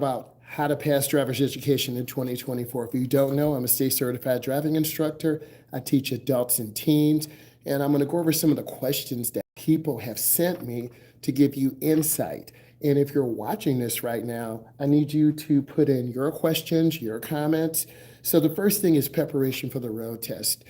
about how to pass driver's education in 2024. If you don't know, I'm a state certified driving instructor. I teach adults and teens, and I'm going to go over some of the questions that people have sent me to give you insight. And if you're watching this right now, I need you to put in your questions, your comments. So the first thing is preparation for the road test.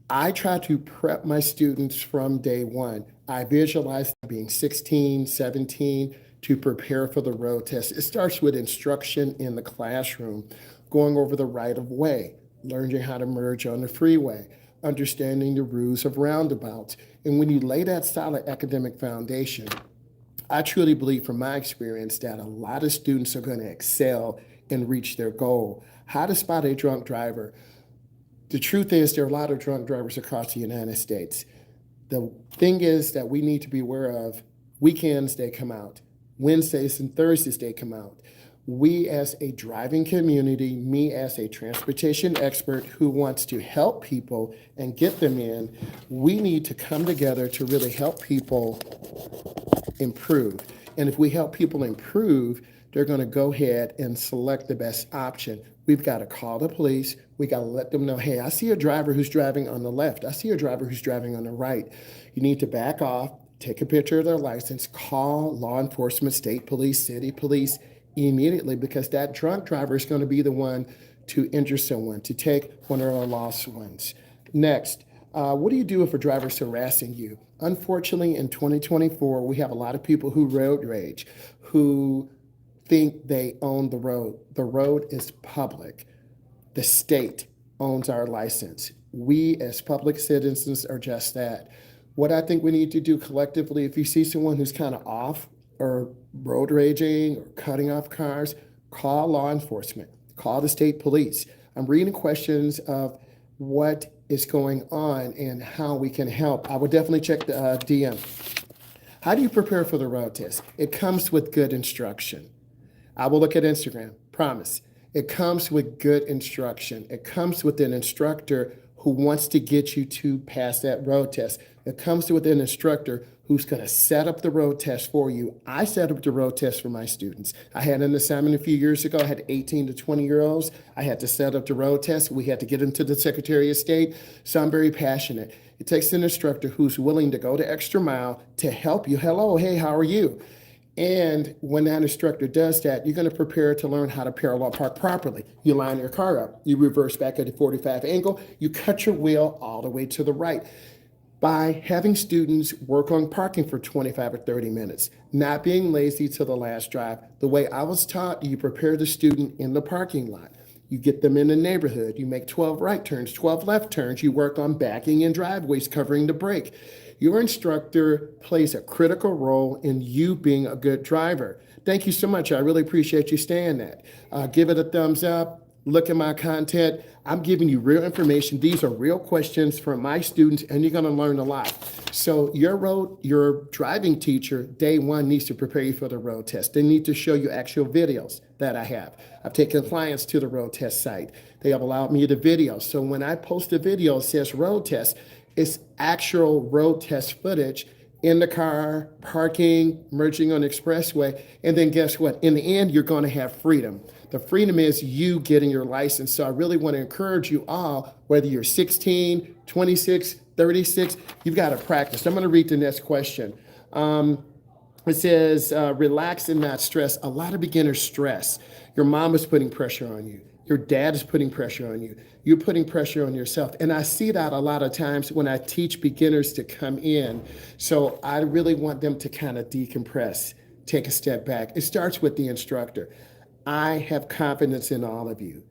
I try to prep my students from day one. I visualize being 16, 17 to prepare for the road test. It starts with instruction in the classroom, going over the right of way, learning how to merge on the freeway, understanding the rules of roundabouts. And when you lay that solid academic foundation, I truly believe from my experience that a lot of students are going to excel and reach their goal. How to spot a drunk driver. The truth is, there are a lot of drunk drivers across the United States. The thing is that we need to be aware of weekends, they come out. Wednesdays and Thursdays, they come out. We as a driving community, me as a transportation expert who wants to help people and get them in, we need to come together to really help people improve. And if we help people improve, they're going to go ahead and select the best option. We've got to call the police. We got to let them know, hey, I see a driver who's driving on the left. I see a driver who's driving on the right. You need to back off, take a picture of their license, call law enforcement, state police, city police immediately, because that drunk driver is going to be the one to injure someone, to take one of our lost ones. Next, what do you do if a driver's harassing you? Unfortunately, in 2024, we have a lot of people who road rage, who think they own the road. The road is public. The state owns our license. We as public citizens are just that. What I think we need to do collectively, if you see someone who's kind of off or road raging or cutting off cars, call law enforcement, call the state police. I'm reading questions of what is going on and how we can help. I would definitely check the DM. How do you prepare for the road test? It comes with good instruction. I will look at Instagram, promise. It comes with good instruction. It comes with an instructor who wants to get you to pass that road test. It comes with an instructor who's going to set up the road test for you. I set up the road test for my students. I had an assignment a few years ago. I had 18 to 20-year-olds. I had to set up the road test. We had to get into the Secretary of State. So I'm very passionate. It takes an instructor who's willing to go the extra mile to help you. Hello, hey, how are you? And when that instructor does that, you're going to prepare to learn how to parallel park properly. You line your car up, you reverse back at a 45 angle, you cut your wheel all the way to the right. By having students work on parking for 25 or 30 minutes, not being lazy to the last drive. The way I was taught, you prepare the student in the parking lot. You get them in the neighborhood. You make 12 right turns, 12 left turns. You work on backing in driveways, covering the brake. Your instructor plays a critical role in you being a good driver. Thank you so much. I really appreciate you staying that. Give it a thumbs up. Look at my content. I'm giving you real information. These are real questions from my students, and you're going to learn a lot. So your driving teacher, day one, needs to prepare you for the road test. They need to show you actual videos that I have. I've taken clients to the road test site. They have allowed me the video. So when I post a video that says road test, it's actual road test footage in the car, parking, merging on the expressway. And then guess what? In the end, you're going to have freedom. The freedom is you getting your license. So I really want to encourage you all, whether you're 16, 26, 36, you've got to practice. I'm going to read the next question. It says, relax and not stress. A lot of beginners stress. Your mom is putting pressure on you. Your dad is putting pressure on you. You're putting pressure on yourself. And I see that a lot of times when I teach beginners to come in. So I really want them to kind of decompress, take a step back. It starts with the instructor. I have confidence in all of you.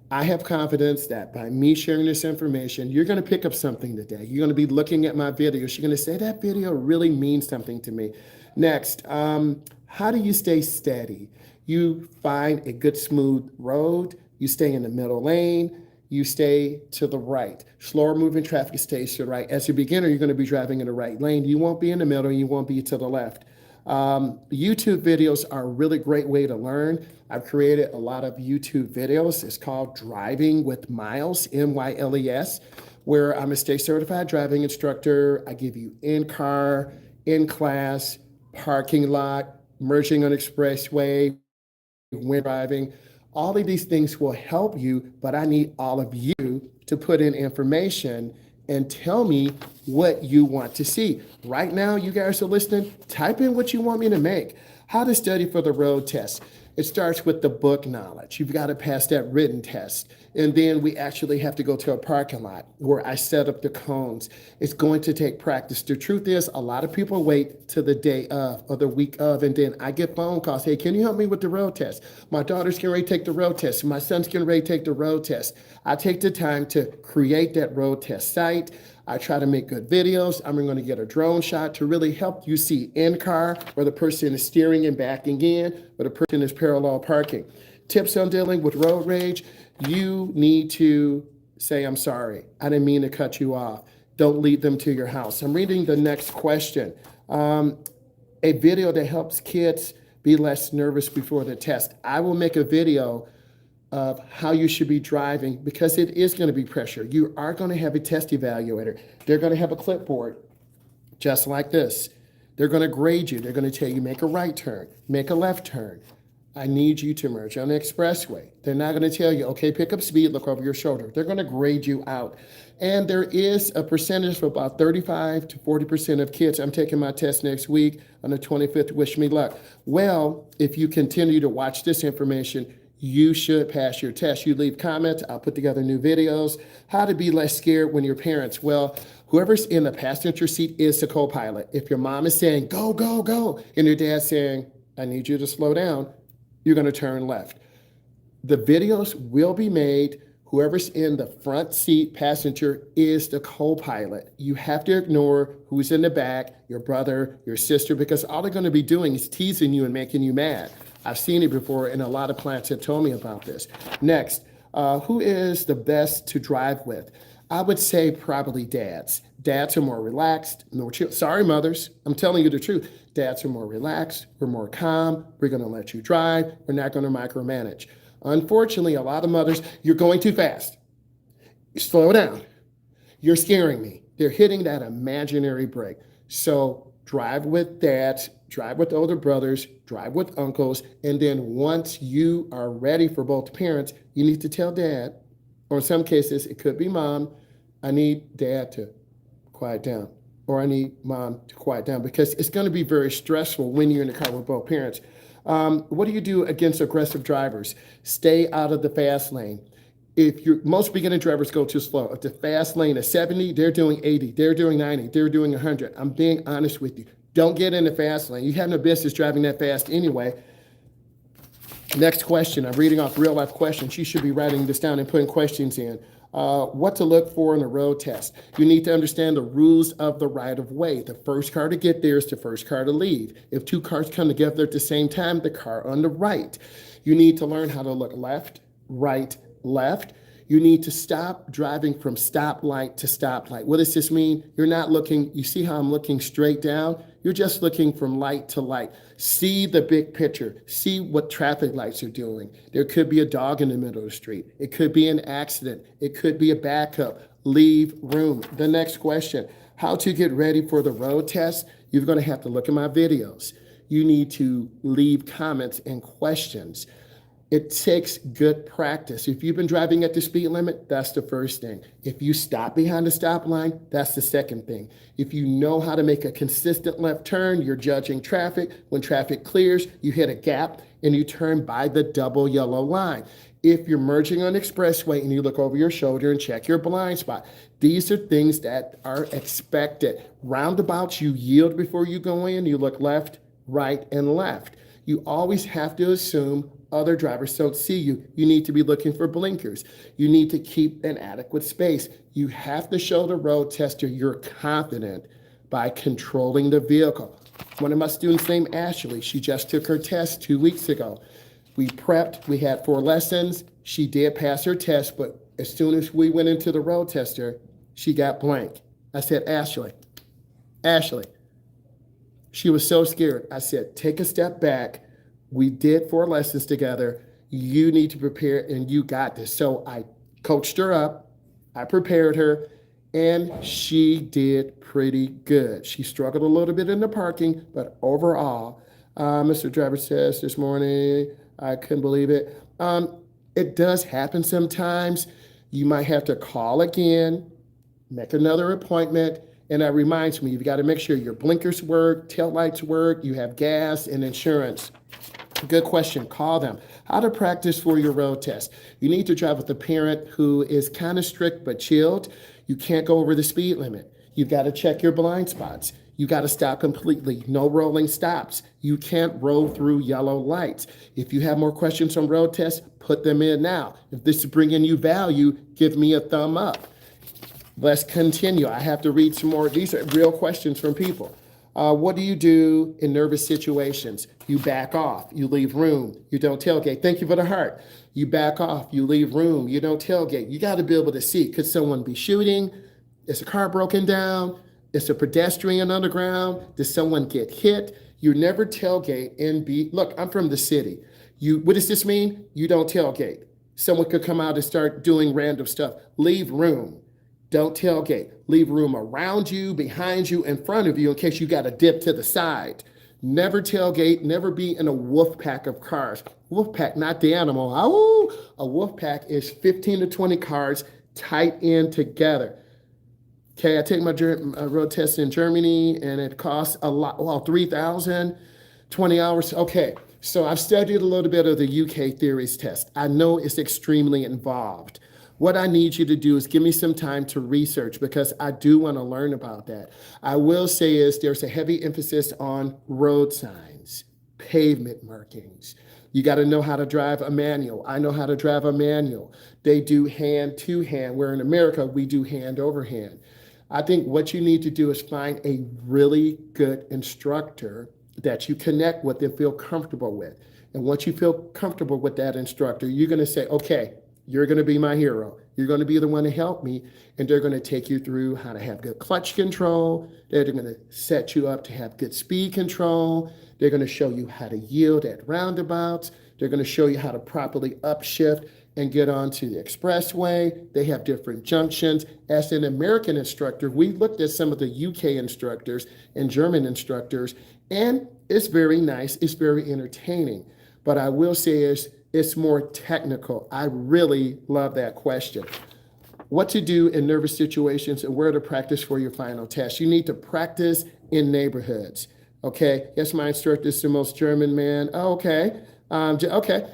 I have confidence that by me sharing this information, you're going to pick up something today. You're going to be looking at my videos. You're going to say, that video really means something to me. Next, how do you stay steady? You find a good smooth road. You stay in the middle lane. You stay to the right. Slower moving traffic stays to the right. As a beginner, you're going to be driving in the right lane. You won't be in the middle. You won't be to the left. YouTube videos are a really great way to learn. I've created a lot of YouTube videos. It's called Driving with Myles, M-Y-L-E-S, where I'm a state certified driving instructor. I give you in-car, in-class, parking lot, merging on expressway, when driving. All of these things will help you, but I need all of you to put in information and tell me what you want to see. Right now, you guys are listening, type in what you want me to make. How to study for the road test. It starts with the book knowledge. You've got to pass that written test. And then we actually have to go to a parking lot where I set up the cones. It's going to take practice. The truth is, a lot of people wait to the day of or the week of, and then I get phone calls. Hey, can you help me with the road test? My daughter's getting ready to take the road test. My son's getting ready to take the road test. I take the time to create that road test site. I try to make good videos. I'm going to get a drone shot to really help you see in car where the person is steering and backing in, where the person is parallel parking. Tips on dealing with road rage. You need to say, I'm sorry. I didn't mean to cut you off. Don't lead them to your house. I'm reading the next question. A video that helps kids be less nervous before the test. I will make a video of how you should be driving because it is going to be pressure. You are going to have a test evaluator. They're going to have a clipboard just like this. They're going to grade you. They're going to tell you make a right turn, make a left turn. I need you to merge on the expressway. They're not going to tell you, okay, pick up speed, look over your shoulder. They're going to grade you out. And there is a percentage of about 35 to 40% of kids. I'm taking my test next week on the 25th. Wish me luck. Well, if you continue to watch this information, you should pass your test. You leave comments. I'll put together new videos. How to be less scared when your parents. Well, whoever's in the passenger seat is the co-pilot. If your mom is saying, go, go, go, and your dad's saying, I need you to slow down, you're going to turn left. The videos will be made. Whoever's in the front seat passenger is the co-pilot. You have to ignore who's in the back, your brother, your sister, because all they're going to be doing is teasing you and making you mad. I've seen it before, and a lot of clients have told me about this. Next, who is the best to drive with? I would say probably dads. Dads are more relaxed, more chill. Sorry, mothers, I'm telling you the truth. Dads are more relaxed, we're more calm, we're gonna let you drive, we're not gonna micromanage. Unfortunately, a lot of mothers, you're going too fast. Slow down. You're scaring me. They're hitting that imaginary brake. So drive with dads, drive with older brothers, drive with uncles, and then once you are ready for both parents, you need to tell dad, or in some cases, it could be mom, I need dad to quiet down, or I need mom to quiet down, because it's going to be very stressful when you're in the car with both parents. What do you do against aggressive drivers? Stay out of the fast lane. Most beginning drivers go too slow. If the fast lane is 70, they're doing 80, they're doing 90, they're doing 100. I'm being honest with you. Don't get in the fast lane. You have no business driving that fast anyway. Next question. I'm reading off real life questions. You should be writing this down and putting questions in. What to look for in a road test. You need to understand the rules of the right of way. The first car to get there is the first car to leave. If two cars come together at the same time, the car on the right. You need to learn how to look left, right, left. You need to stop driving from stoplight to stoplight. What does this mean? You're not looking, you see how I'm looking straight down? You're just looking from light to light. See the big picture. See what traffic lights are doing. There could be a dog in the middle of the street. It could be an accident. It could be a backup. Leave room. The next question, how to get ready for the road test? You're going to have to look at my videos. You need to leave comments and questions. It takes good practice. If you've been driving at the speed limit, that's the first thing. If you stop behind the stop line, that's the second thing. If you know how to make a consistent left turn, you're judging traffic. When traffic clears, you hit a gap and you turn by the double yellow line. If you're merging on expressway and you look over your shoulder and check your blind spot, these are things that are expected. Roundabouts, you yield before you go in, you look left, right, and left. You always have to assume other drivers don't see you. You need to be looking for blinkers. You need to keep an adequate space. You have to show the road tester you're confident by controlling the vehicle. One of my students named Ashley, she just took her test 2 weeks ago. We prepped, we had 4 lessons. She did pass her test, but as soon as we went into the road tester, she got blank. I said, Ashley. She was so scared. I said, take a step back. We did 4 lessons together. You need to prepare, and you got this. So I coached her up. I prepared her, and she did pretty good. She struggled a little bit in the parking, but overall, Mr. Driver says this morning, I couldn't believe it. It does happen sometimes. You might have to call again, make another appointment. And that reminds me, you've got to make sure your blinkers work, tail lights work, you have gas and insurance. Good question. Call them. How to practice for your road test. You need to drive with a parent who is kind of strict but chilled. You can't go over the speed limit. You've got to check your blind spots. You got to stop completely. No rolling stops. You can't roll through yellow lights. If you have more questions on road tests, put them in now. If this is bringing you value, give me a thumb up. Let's continue. I have to read some more. These are real questions from people. What do you do in nervous situations? You back off. You leave room. You don't tailgate. Thank you for the heart. You back off. You leave room. You don't tailgate. You got to be able to see. Could someone be shooting? Is a car broken down? Is a pedestrian underground? Does someone get hit? You never tailgate and be, look, I'm from the city. What does this mean? You don't tailgate. Someone could come out and start doing random stuff. Leave room. Don't tailgate. Leave room around you, behind you, in front of you in case you got to dip to the side. Never tailgate. Never be in a wolf pack of cars. Wolf pack, not the animal. Oh, a wolf pack is 15 to 20 cars tight in together. Okay, I take my road test in Germany, and it costs a lot. Well, 3,000, 20 hours. Okay, so I've studied a little bit of the UK theories test. I know it's extremely involved. What I need you to do is give me some time to research because I do want to learn about that. I will say is there's a heavy emphasis on road signs, pavement markings. You got to know how to drive a manual. I know how to drive a manual. They do hand to hand, where in America we do hand over hand. I think what you need to do is find a really good instructor that you connect with and feel comfortable with. And once you feel comfortable with that instructor, you're going to say, okay, you're going to be my hero. You're going to be the one to help me. And they're going to take you through how to have good clutch control. They're going to set you up to have good speed control. They're going to show you how to yield at roundabouts. They're going to show you how to properly upshift and get onto the expressway. They have different junctions. As an American instructor, we looked at some of the UK instructors and German instructors, and it's very nice. It's very entertaining. But I will say is it's more technical. I really love that question. What to do in nervous situations and where to practice for your final test. You need to practice in neighborhoods. Okay. Yes, my instructor is the most German man. Oh, okay. Okay.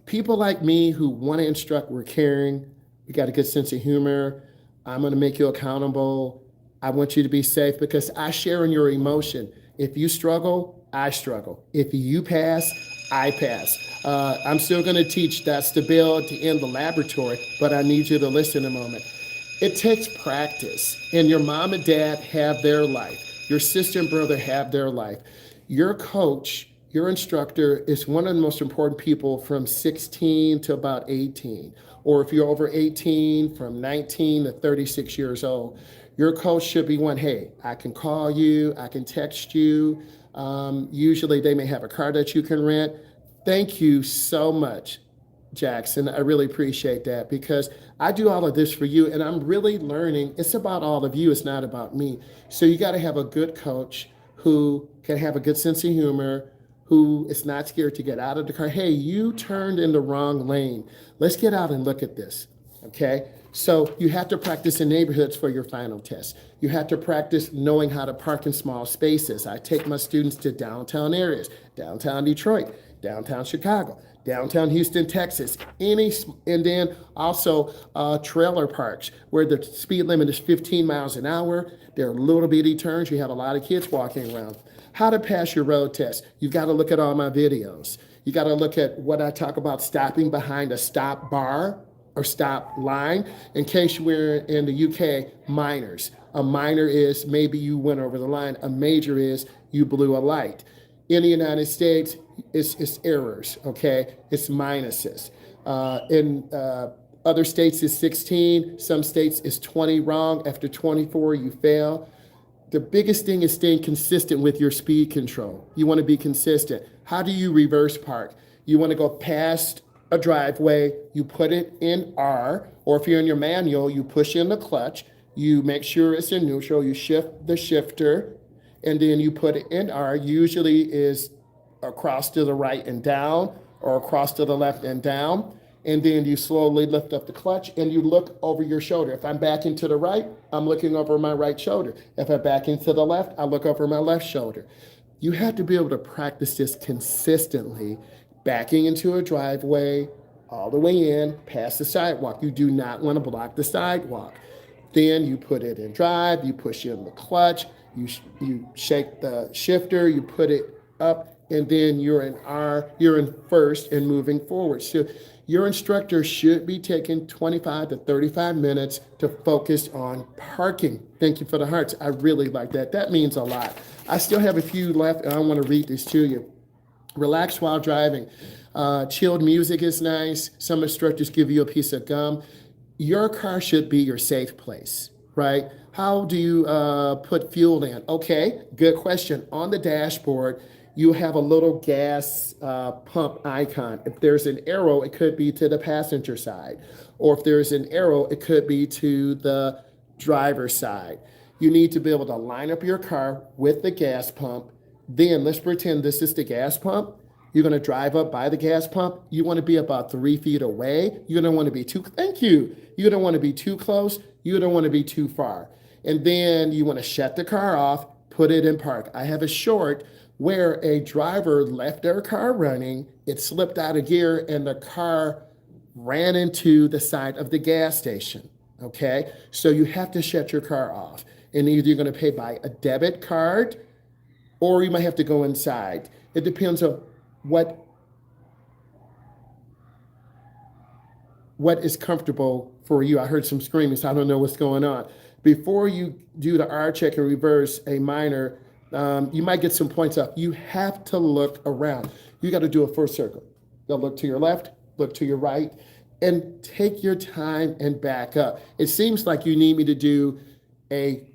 People like me who want to instruct, we're caring. We got a good sense of humor. I'm going to make you accountable. I want you to be safe because I share in your emotion. If you struggle, I struggle. If you pass, I pass. I'm still going to teach that stability in the laboratory, but I need you to listen a moment. It takes practice, and your mom and dad have their life. Your sister and brother have their life. Your coach, your instructor is one of the most important people from 16 to about 18. Or if you're over 18, from 19 to 36 years old. Your coach should be one, hey, I can call you, I can text you. Usually they may have a car that you can rent. Thank you so much, Jackson. I really appreciate that because I do all of this for you and I'm really learning. It's about all of you. It's not about me. So you got to have a good coach who can have a good sense of humor, who is not scared to get out of the car. Hey, you turned in the wrong lane. Let's get out and look at this, okay? So you have to practice in neighborhoods for your final test. You have to practice knowing how to park in small spaces. I take my students to downtown areas, downtown Detroit, downtown Chicago, downtown Houston, Texas, and then also trailer parks where the speed limit is 15 miles an hour. There are little bitty turns. You have a lot of kids walking around. How to pass your road test. You've got to look at all my videos. You got to look at what I talk about stopping behind a stop bar or stop line. In case we're in the UK, minors. A minor is maybe you went over the line. A major is you blew a light. In the United States, it's errors, okay? It's minuses. In other states, it's 16. Some states, it's 20 wrong. After 24, you fail. The biggest thing is staying consistent with your speed control. You want to be consistent. How do you reverse park? You want to go past a driveway, you put it in R, or if you're in your manual, you push in the clutch, you make sure it's in neutral, you shift the shifter, and then you put it in R. Usually is across to the right and down, or across to the left and down. And then you slowly lift up the clutch and you look over your shoulder. If I'm backing to the right, I'm looking over my right shoulder. If I'm backing to the left, I look over my left shoulder. You have to be able to practice this consistently, backing into a driveway, all the way in, past the sidewalk. You do not want to block the sidewalk. Then you put it in drive, you push in the clutch, you shake the shifter, you put it up, and then you're in R, you're in first and moving forward. So your instructor should be taking 25 to 35 minutes to focus on parking. Thank you for the hearts. I really like that. That means a lot. I still have a few left, and I want to read this to you. Relax while driving. Chilled music is nice. Some instructors give you a piece of gum. Your car should be your safe place, right? How do you put fuel in? Okay, good question. On the dashboard, you have a little gas pump icon. If there's an arrow, it could be to the passenger side. Or if there's an arrow, it could be to the driver's side. You need to be able to line up your car with the gas pump. Then let's pretend this is the gas pump. You're going to drive up by the gas pump. You want to be about 3 feet away. You don't want to be thank you. You don't want to be too close. You don't want to be too far. And then you want to shut the car off, put it in park. I have a short where a driver left their car running, it slipped out of gear, and the car ran into the side of the gas station, okay? So you have to shut your car off. And either you're going to pay by a debit card or you might have to go inside. It depends on what is comfortable for you. I heard some screaming, so I don't know what's going on. Before you do the R check and reverse a minor, you might get some points up. You have to look around. You got to do a full circle. You'll look to your left, look to your right, and take your time and back up. It seems like you need me to do a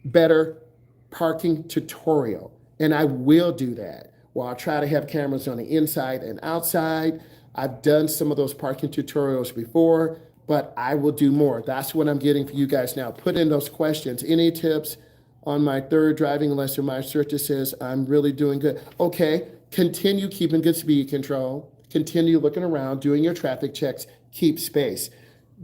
better parking tutorial, and I will do that. Well, I'll try to have cameras on the inside and outside. I've done some of those parking tutorials before, but I will do more. That's what I'm getting for you guys now. Put in those questions. Any tips on my third driving lesson? My instructor says I'm really doing good. Okay, continue keeping good speed control. Continue looking around, doing your traffic checks. Keep space.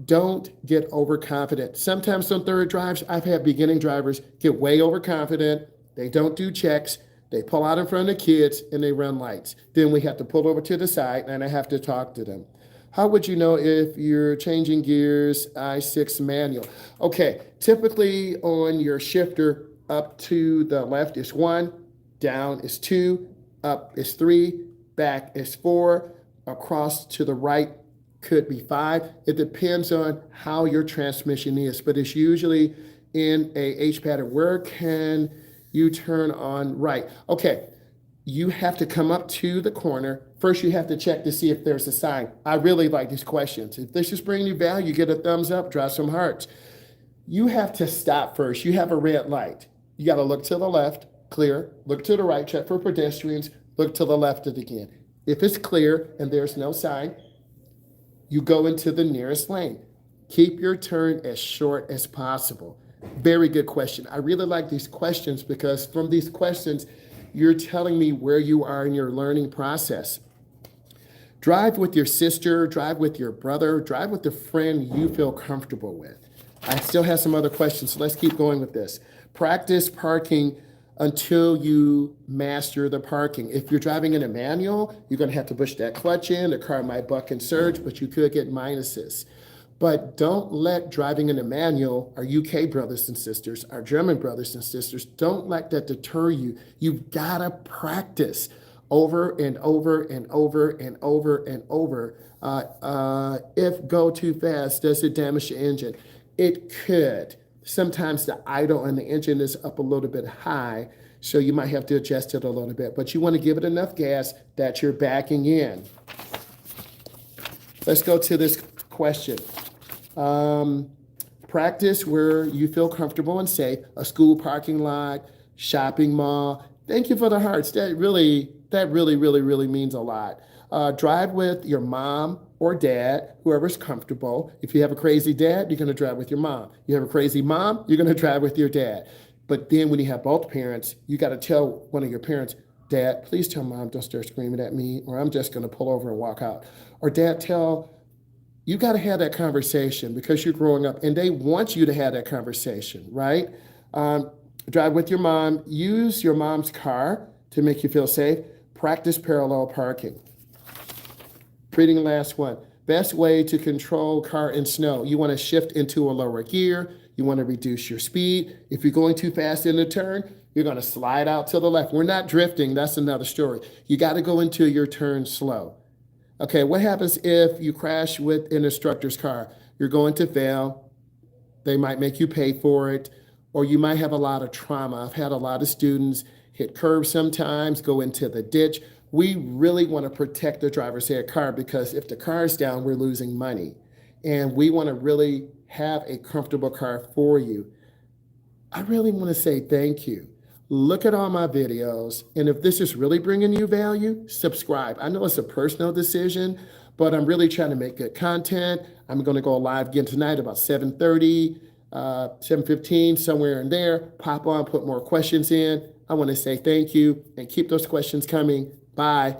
Don't get overconfident. Sometimes on third drives, I've had beginning drivers get way overconfident. They don't do checks. They pull out in front of the kids and they run lights. Then we have to pull over to the side and I have to talk to them. How would you know if you're changing gears, I6 manual? Okay, typically on your shifter, up to the left is 1, down is 2, up is 3, back is 4, across to the right could be 5. It depends on how your transmission is, but it's usually in a H pattern. Where can you turn on right? Okay, you have to come up to the corner. First, you have to check to see if there's a sign. I really like these questions. If this is bringing you value, get a thumbs up, draw some hearts. You have to stop first. You have a red light. You got to look to the left, clear. Look to the right, check for pedestrians. Look to the left again. If it's clear and there's no sign, you go into the nearest lane. Keep your turn as short as possible. Very good question. I really like these questions because from these questions, you're telling me where you are in your learning process. Drive with your sister, drive with your brother, drive with the friend you feel comfortable with. I still have some other questions, so let's keep going with this. Practice parking until you master the parking. If you're driving in a manual, you're going to have to push that clutch in. The car might buck and surge, but you could get minuses. But don't let driving in a manual, our UK brothers and sisters, our German brothers and sisters, don't let that deter you. You've got to practice over and over and over and over and over. If go too fast, does it damage the engine? It could. Sometimes the idle on the engine is up a little bit high, so you might have to adjust it a little bit. But you want to give it enough gas that you're backing in. Let's go to this question. Practice where you feel comfortable and safe, a school parking lot, shopping mall. Thank you for the hearts. That really means a lot. Drive with your mom or dad, whoever's comfortable. If you have a crazy dad, you're going to drive with your mom. You have a crazy mom, you're going to drive with your dad. But then when you have both parents, you got to tell one of your parents, Dad, please tell mom don't start screaming at me, or I'm just going to pull over and walk out. Or Dad, you got to have that conversation because you're growing up and they want you to have that conversation, right? Um, Drive with your mom, use your mom's car to make you feel safe, practice parallel parking. Reading the last one. Best way to control car in snow. You want to shift into a lower gear. You want to reduce your speed. If you're going too fast in a turn, you're going to slide out to the left. We're not drifting. That's another story. You got to go into your turn slow. Okay, what happens if you crash with an instructor's car? You're going to fail. They might make you pay for it, or you might have a lot of trauma. I've had a lot of students hit curbs sometimes, go into the ditch. We really want to protect the driver's head car because if the car is down, we're losing money. And we want to really have a comfortable car for you. I really want to say thank you. Look at all my videos, and if this is really bringing you value, subscribe. I know it's a personal decision, but I'm really trying to make good content. I'm going to go live again tonight about 7:30, 7:15, somewhere in there. Pop on, put more questions in. I want to say thank you and keep those questions coming. Bye.